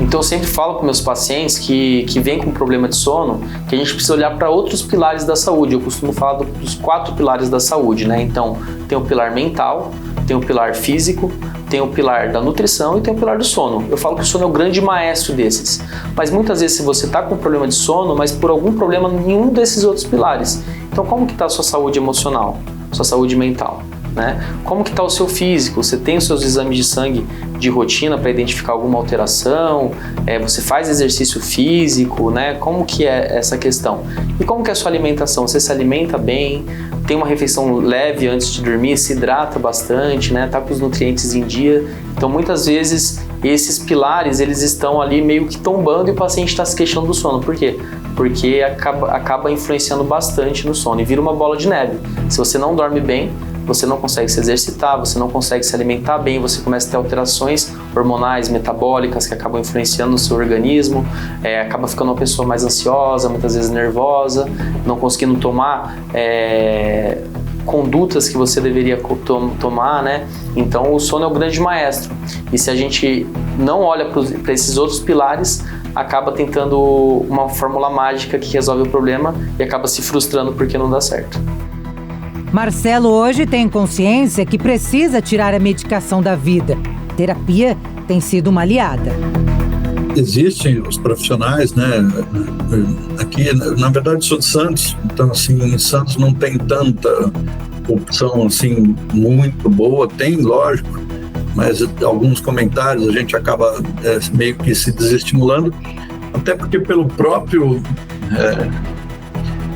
Então eu sempre falo para meus pacientes que vêm com problema de sono, que a gente precisa olhar para outros pilares da saúde. Eu costumo falar dos 4 pilares da saúde, né? Então tem o pilar mental, tem o pilar físico, tem o pilar da nutrição e tem o pilar do sono. Eu falo que o sono é o grande maestro desses. Mas muitas vezes se você está com problema de sono, mas por algum problema em nenhum desses outros pilares. Então como que está a sua saúde emocional, sua saúde mental? Né? Como que está o seu físico? Você tem os seus exames de sangue de rotina para identificar alguma alteração? Você faz exercício físico? Né? Como que é essa questão? E como que é a sua alimentação? Você se alimenta bem? Tem uma refeição leve antes de dormir? Se hidrata bastante? Né? Tá com os nutrientes em dia? Então muitas vezes esses pilares eles estão ali meio que tombando e o paciente está se queixando do sono. Por quê? Porque acaba influenciando bastante no sono e vira uma bola de neve. Se você não dorme bem, você não consegue se exercitar, você não consegue se alimentar bem, você começa a ter alterações hormonais, metabólicas que acabam influenciando no seu organismo, acaba ficando uma pessoa mais ansiosa, muitas vezes nervosa, não conseguindo tomar condutas que você deveria tomar, né? Então o sono é o grande maestro. E se a gente não olha para esses outros pilares, acaba tentando uma fórmula mágica que resolve o problema e acaba se frustrando porque não dá certo. Marcelo hoje tem consciência que precisa tirar a medicação da vida. Terapia tem sido uma aliada. Existem os profissionais, né? Aqui, na verdade, sou de Santos, então, assim, em Santos não tem tanta opção, assim, muito boa. Tem, lógico, mas alguns comentários a gente acaba meio que se desestimulando, até porque pelo próprio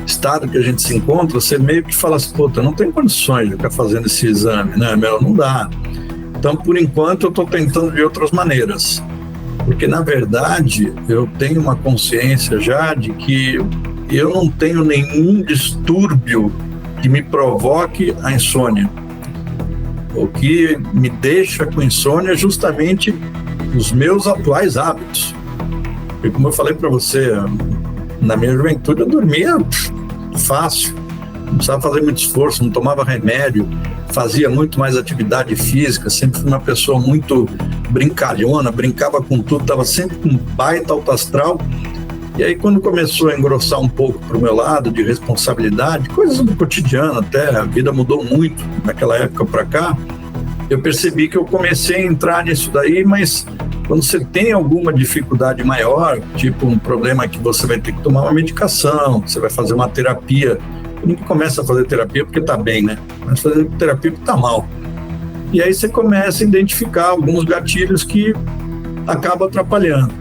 estado que a gente se encontra, você meio que fala assim, puta, não tem condições de ficar fazendo esse exame, né, não dá. Então, por enquanto, eu estou tentando de outras maneiras, porque, na verdade, eu tenho uma consciência já de que eu não tenho nenhum distúrbio que me provoque a insônia. O que me deixa com insônia é justamente os meus atuais hábitos. E como eu falei para você, na minha juventude eu dormia fácil, não precisava fazer muito esforço, não tomava remédio, fazia muito mais atividade física, sempre fui uma pessoa muito brincalhona, brincava com tudo, estava sempre com baita alto astral. E aí quando começou a engrossar um pouco para o meu lado de responsabilidade, coisas do cotidiano até, a vida mudou muito daquela época para cá, eu percebi que eu comecei a entrar nisso daí, mas quando você tem alguma dificuldade maior, tipo um problema que você vai ter que tomar uma medicação, você vai fazer uma terapia, ninguém começa a fazer terapia porque está bem, né? Mas fazer terapia porque está mal. E aí você começa a identificar alguns gatilhos que acabam atrapalhando.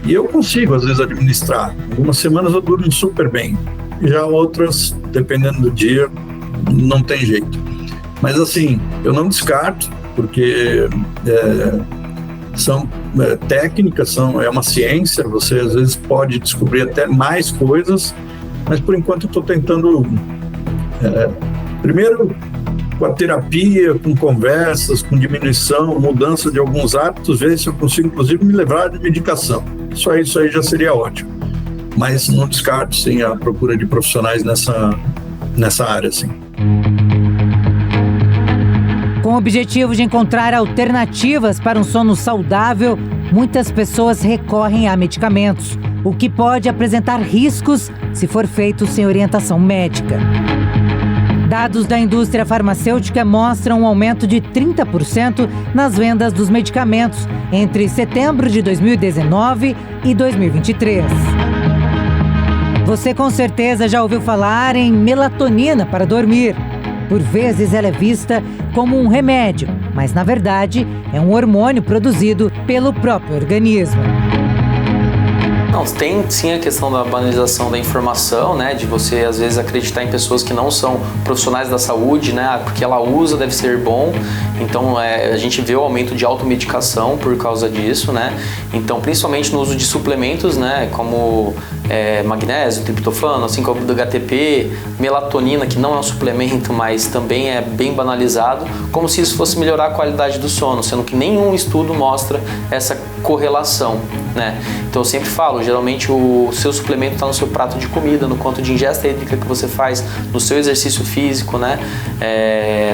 E eu consigo, às vezes, administrar. Algumas semanas eu durmo super bem. Já outras, dependendo do dia, não tem jeito. Mas, assim, eu não descarto, porque são técnicas, é uma ciência, você, às vezes, pode descobrir até mais coisas, mas, por enquanto, eu estou tentando, primeiro, com a terapia, com conversas, com diminuição, mudança de alguns hábitos, ver se eu consigo, inclusive, me livrar de medicação. Isso aí já seria ótimo. Mas não descarto, sim, a procura de profissionais nessa área, sim. Com o objetivo de encontrar alternativas para um sono saudável, muitas pessoas recorrem a medicamentos, o que pode apresentar riscos se for feito sem orientação médica. Dados da indústria farmacêutica mostram um aumento de 30% nas vendas dos medicamentos entre setembro de 2019 e 2023. Você com certeza já ouviu falar em melatonina para dormir. Por vezes ela é vista como um remédio, mas na verdade é um hormônio produzido pelo próprio organismo. Não, tem sim a questão da banalização da informação, né, de você às vezes acreditar em pessoas que não são profissionais da saúde, né, porque ela usa deve ser bom. Então a gente vê o aumento de automedicação por causa disso, né. Então principalmente no uso de suplementos, né, como magnésio, triptofano, assim como do HTP, melatonina, que não é um suplemento, mas também é bem banalizado, como se isso fosse melhorar a qualidade do sono, sendo que nenhum estudo mostra essa correlação, né. Então eu sempre falo, geralmente o seu suplemento está no seu prato de comida, no quanto de ingesta hídrica que você faz, no seu exercício físico, né,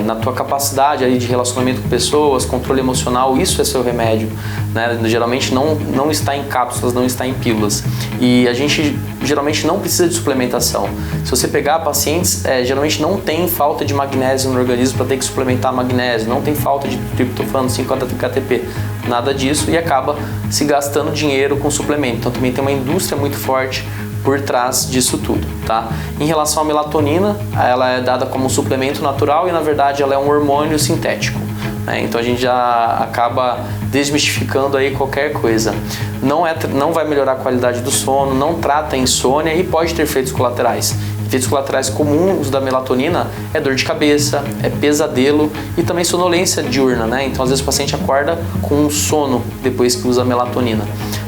na tua capacidade aí de relacionamento com pessoas, controle emocional, isso é seu remédio, né. Geralmente não está em cápsulas, não está em pílulas. E a gente geralmente não precisa de suplementação. Se você pegar pacientes, geralmente não tem falta de magnésio no organismo para ter que suplementar magnésio, não tem falta de triptofano, 5-HTP, nada disso, e acaba se gastando dinheiro com suplemento. Então também tem uma indústria muito forte por trás disso tudo, tá? Em relação à melatonina, ela é dada como um suplemento natural e na verdade ela é um hormônio sintético, né? Então a gente já acaba desmistificando aí qualquer coisa. Não vai melhorar a qualidade do sono, não trata a insônia e pode ter efeitos colaterais. Efeitos colaterais comuns da melatonina é dor de cabeça, é pesadelo e também sonolência diurna, né? Então às vezes o paciente acorda com um sono depois que usa melatonina.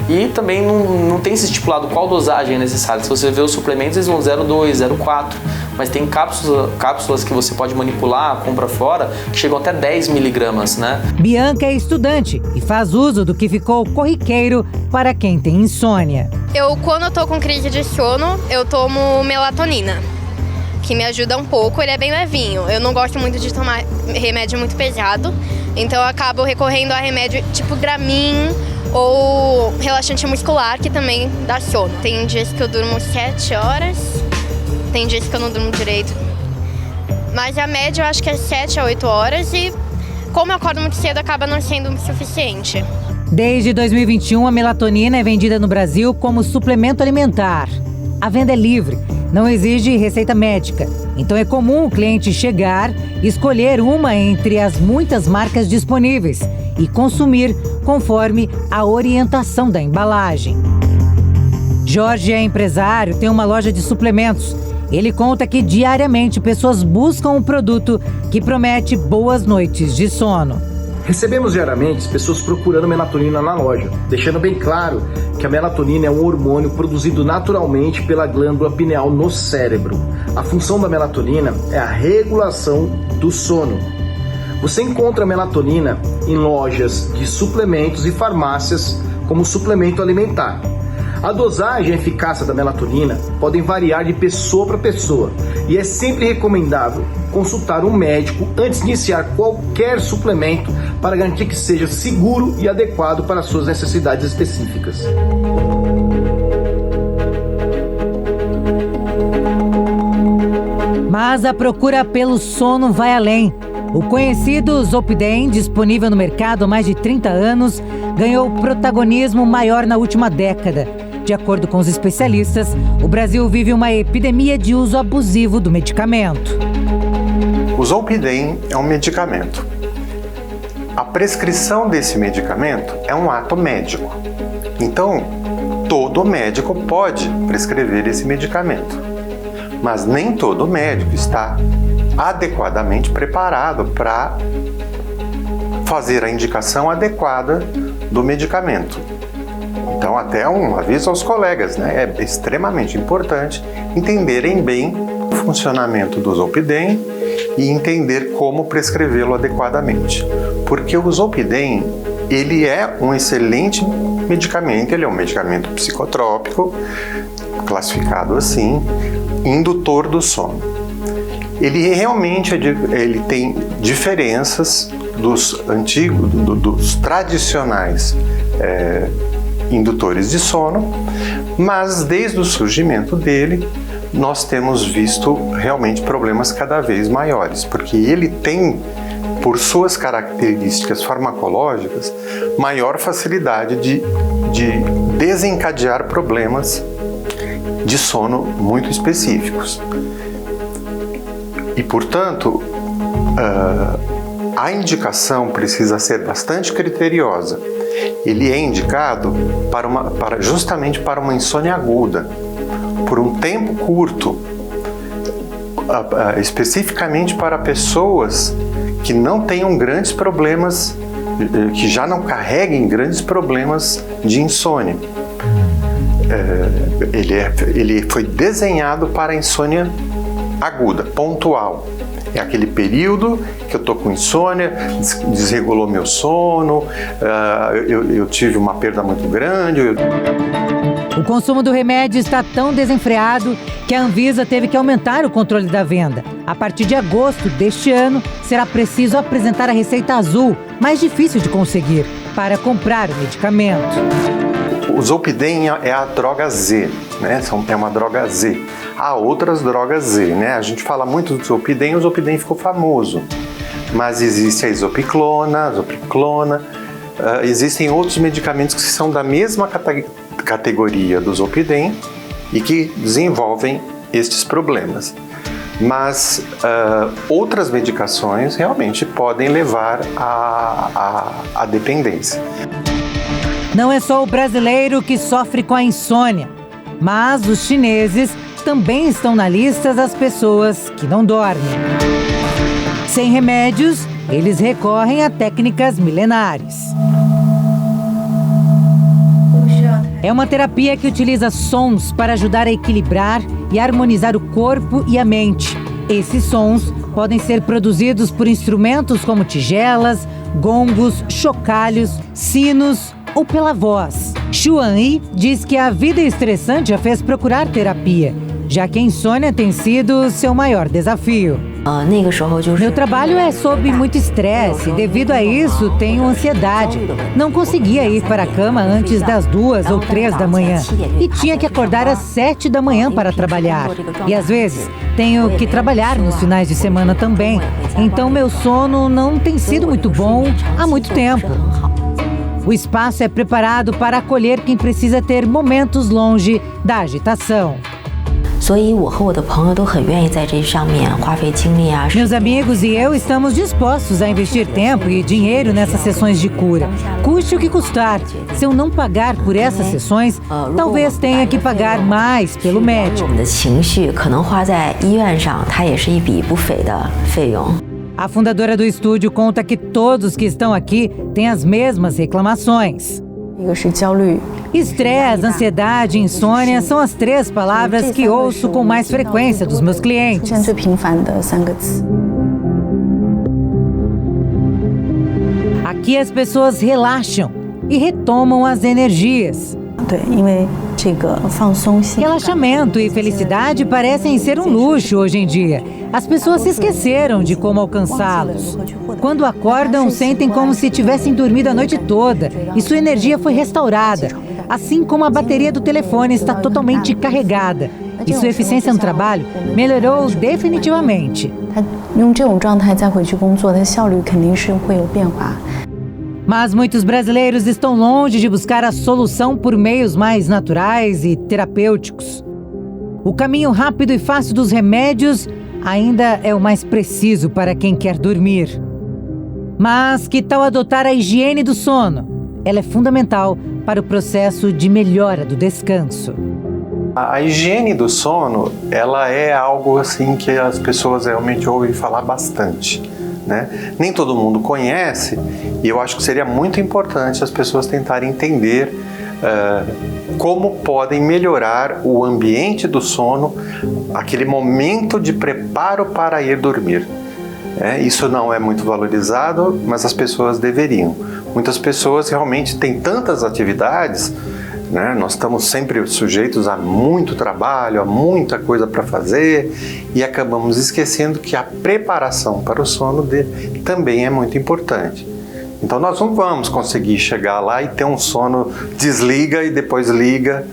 E também não tem se estipulado qual dosagem é necessária. Se você vê os suplementos, eles vão 0,2, 0,4, mas tem cápsulas que você pode manipular, compra fora, que chegam até 10 miligramas, né? Bianca é estudante e faz uso do que ficou corriqueiro para quem tem insônia. Quando eu tô com crise de sono, eu tomo melatonina, que me ajuda um pouco, ele é bem levinho. Eu não gosto muito de tomar remédio muito pesado, então eu acabo recorrendo a remédio tipo Dramin ou relaxante muscular, que também dá sono. Tem dias que eu durmo 7 horas, tem dias que eu não durmo direito. Mas a média eu acho que é 7 a 8 horas e como eu acordo muito cedo, acaba não sendo o suficiente. Desde 2021, a melatonina é vendida no Brasil como suplemento alimentar. A venda é livre, não exige receita médica. Então é comum o cliente chegar e escolher uma entre as muitas marcas disponíveis e consumir conforme a orientação da embalagem. Jorge é empresário, tem uma loja de suplementos. Ele conta que diariamente pessoas buscam um produto que promete boas noites de sono. Recebemos diariamente pessoas procurando melatonina na loja, deixando bem claro que a melatonina é um hormônio produzido naturalmente pela glândula pineal no cérebro. A função da melatonina é a regulação do sono. Você encontra melatonina em lojas de suplementos e farmácias como suplemento alimentar. A dosagem e a eficácia da melatonina podem variar de pessoa para pessoa e é sempre recomendável consultar um médico antes de iniciar qualquer suplemento para garantir que seja seguro e adequado para as suas necessidades específicas. Mas a procura pelo sono vai além. O conhecido Zolpidem, disponível no mercado há mais de 30 anos, ganhou protagonismo maior na última década. De acordo com os especialistas, o Brasil vive uma epidemia de uso abusivo do medicamento. O Zolpidem é um medicamento. A prescrição desse medicamento é um ato médico. Então, todo médico pode prescrever esse medicamento. Mas nem todo médico está adequadamente preparado para fazer a indicação adequada do medicamento. Então, até um aviso aos colegas, né? É extremamente importante entenderem bem o funcionamento do Zolpidem e entender como prescrevê-lo adequadamente. Porque o Zolpidem, ele é um excelente medicamento, ele é um medicamento psicotrópico, classificado assim, indutor do sono. Ele realmente ele tem diferenças dos antigos, dos tradicionais indutores de sono, mas desde o surgimento dele nós temos visto realmente problemas cada vez maiores, porque ele tem, por suas características farmacológicas, maior facilidade de desencadear problemas de sono muito específicos. E, portanto, A indicação precisa ser bastante criteriosa. Ele é indicado justamente para uma insônia aguda, por um tempo curto, especificamente para pessoas que não tenham grandes problemas, que já não carreguem grandes problemas de insônia. Ele foi desenhado para a insônia aguda, pontual. É aquele período que eu estou com insônia, desregulou meu sono, eu tive uma perda muito grande. O consumo do remédio está tão desenfreado que a Anvisa teve que aumentar o controle da venda. A partir de agosto deste ano, será preciso apresentar a receita azul, mais difícil de conseguir, para comprar o medicamento. O Zolpidem é a droga Z, né? É uma droga Z. Há outras drogas Z, né? A gente fala muito do Zolpidem, o Zolpidem ficou famoso. Mas existe a isopiclona, existem outros medicamentos que são da mesma categoria do Zolpidem e que desenvolvem estes problemas. Mas outras medicações realmente podem levar à dependência. Não é só o brasileiro que sofre com a insônia, mas os chineses também estão na lista das pessoas que não dormem. Sem remédios, eles recorrem a técnicas milenares. É uma terapia que utiliza sons para ajudar a equilibrar e harmonizar o corpo e a mente. Esses sons podem ser produzidos por instrumentos como tigelas, gongos, chocalhos, sinos ou pela voz. Xuan Yi diz que a vida estressante a fez procurar terapia, já que a insônia tem sido seu maior desafio. Meu trabalho é sob muito estresse e, devido a isso, tenho ansiedade. Não conseguia ir para a cama antes das 2 ou 3 da manhã e tinha que acordar às 7 da manhã para trabalhar. E às vezes tenho que trabalhar nos finais de semana também. Então meu sono não tem sido muito bom há muito tempo. O espaço é preparado para acolher quem precisa ter momentos longe da agitação. Meus amigos e eu estamos dispostos a investir tempo e dinheiro nessas sessões de cura. Custe o que custar. Se eu não pagar por essas sessões, talvez tenha que pagar mais pelo médico. A fundadora do estúdio conta que todos que estão aqui têm as mesmas reclamações. Estresse, ansiedade e insônia são as 3 palavras que ouço com mais frequência dos meus clientes. Aqui as pessoas relaxam e retomam as energias. Relaxamento e felicidade parecem ser um luxo hoje em dia. As pessoas se esqueceram de como alcançá-los. Quando acordam, sentem como se tivessem dormido a noite toda e sua energia foi restaurada, assim como a bateria do telefone está totalmente carregada. E sua eficiência no trabalho melhorou definitivamente. Mas muitos brasileiros estão longe de buscar a solução por meios mais naturais e terapêuticos. O caminho rápido e fácil dos remédios ainda é o mais preciso para quem quer dormir. Mas que tal adotar a higiene do sono? Ela é fundamental para o processo de melhora do descanso. A higiene do sono, ela é algo assim que as pessoas realmente ouvem falar bastante, né? Nem todo mundo conhece e eu acho que seria muito importante as pessoas tentarem entender como podem melhorar o ambiente do sono, aquele momento de preparo para ir dormir. Isso não é muito valorizado, mas as pessoas deveriam. Muitas pessoas realmente têm tantas atividades, né? Nós estamos sempre sujeitos a muito trabalho, a muita coisa para fazer e acabamos esquecendo que a preparação para o sono também é muito importante. Então nós não vamos conseguir chegar lá e ter um sono desliga e depois liga.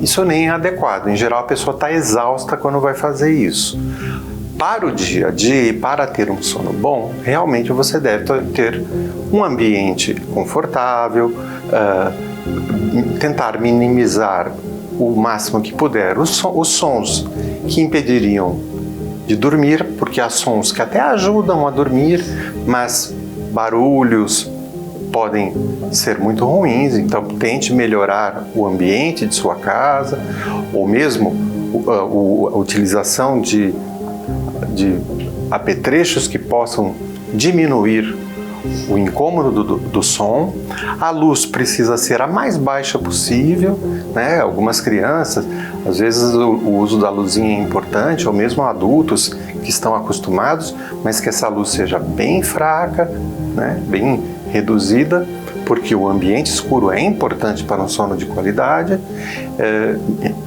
Isso nem é adequado. Em geral a pessoa está exausta quando vai fazer isso. Para o dia a dia e para ter um sono bom, realmente você deve ter um ambiente confortável, tentar minimizar o máximo que puder os sons que impediriam de dormir, porque há sons que até ajudam a dormir, mas barulhos podem ser muito ruins, então tente melhorar o ambiente de sua casa, ou mesmo a utilização de apetrechos que possam diminuir o incômodo do som. A luz precisa ser a mais baixa possível, né? Algumas crianças, às vezes o uso da luzinha é importante, ou mesmo adultos que estão acostumados, mas que essa luz seja bem fraca, né? Bem reduzida, porque o ambiente escuro é importante para um sono de qualidade.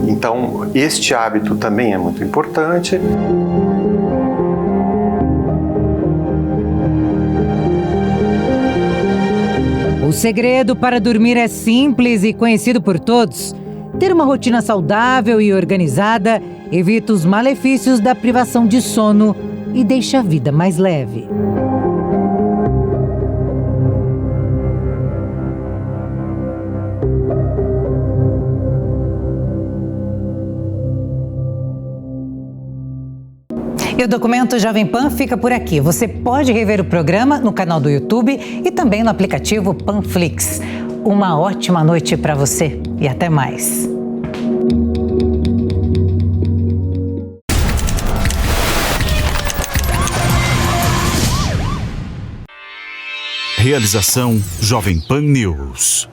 Então, este hábito também é muito importante. O segredo para dormir é simples e conhecido por todos. Ter uma rotina saudável e organizada evita os malefícios da privação de sono e deixa a vida mais leve. E o Documento Jovem Pan fica por aqui. Você pode rever o programa no canal do YouTube e também no aplicativo Panflix. Uma ótima noite para você e até mais. Realização Jovem Pan News.